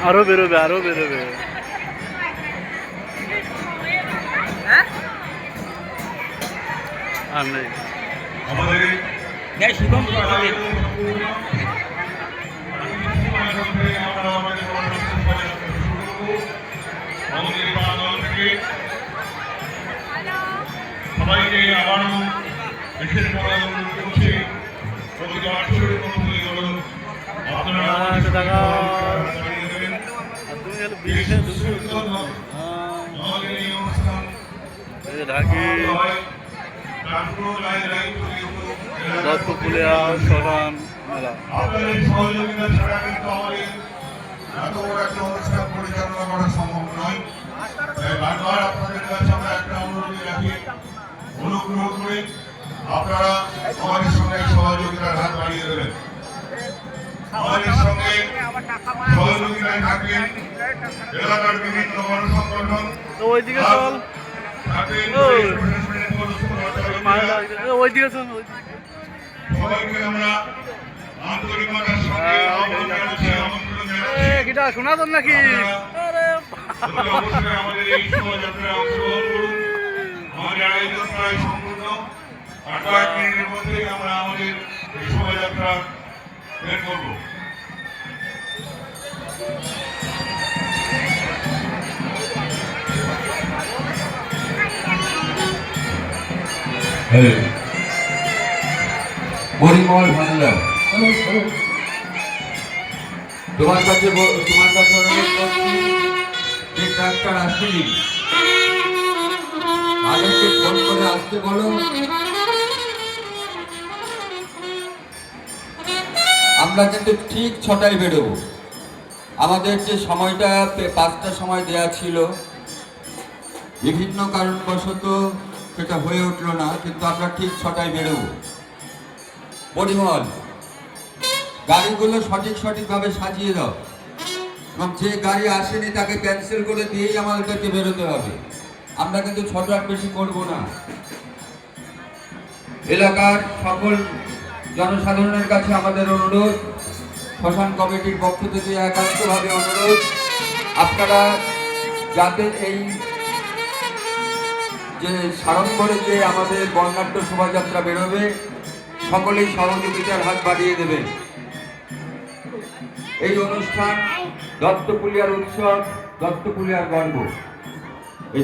আরো বেরোবে, আরো বেরোবে। আর নেই শুভম সবাইকে আবারও বিশেষ করে অনুরোধ করছি দত্তপুলিয়া শ্মশান মেলা। আপনাদের সহযোগিতা ছাড়া কিন্তু আমাদের এত বড় একটা অনুষ্ঠান পরিচালনা করা সম্ভব নয়। তাই বারবার আপনাদের কাছে আমরা একটা অনুরোধ রাখি, অনুগ্রহ করে আপনারা আমাদের সঙ্গে সহযোগিতার হাত বাড়িয়ে দেবেন। আমাদের সঙ্গে সহযোগিতায় থাকবেন এলাকার বিভিন্ন গণসংগঠন, ওইদিকে চল, ওইদিকে চল। সবাইকে আমরা আন্তরিকতার সঙ্গে আহ্বান জানাচ্ছি, আমন্ত্রণ জানাচ্ছি। গিটা শোনা যান নাকি? অবশ্যই আমাদের এই শোভাযাত্রায় অংশগ্রহণ করুন। আমাদের আয়োজন প্রায় সম্পূর্ণ, আর কয়েক মিনিটের মধ্যেই আমরা আমাদের এই শোভাযাত্রা বের করব। পরিমল ভান্ডার, তোমার কাছে অনুরোধ করছি যে ট্রাক্টর আসেনি, তাদেরকে ফোন করে আসতে বলো। আমরা কিন্তু ঠিক 6টায় বেরোবো। আমাদের যে সময়টা 5টার সময় দেয়া ছিল, বিভিন্ন কারণবশত সেটা হয়ে উঠলো না, কিন্তু আমরা ঠিক 6টায় বেরোবো। পরিমল, গাড়িগুলো সঠিকভাবে সাজিয়ে দাও, এবং যে গাড়ি আসেনি তাকে ক্যান্সেল করে দিয়েই আমাদেরকে বেরোতে হবে। আমরা কিন্তু 6টার বেশি করবো না। এলাকার সকল জনসাধারণের কাছে আমাদের অনুরোধ, শ্মশান কমিটির পক্ষ থেকে একান্তভাবে অনুরোধ, আপনারা যাতে এই যে সাড়ম্বরে যে আমাদের বর্ণাঢ্য শোভাযাত্রা বেরোবে, সকলেই সহযোগিতার হাত বাড়িয়ে দেবেন। এই অনুষ্ঠান দত্তপুলিয়ার উৎসব, দত্তপুলিয়ার গর্ব। এই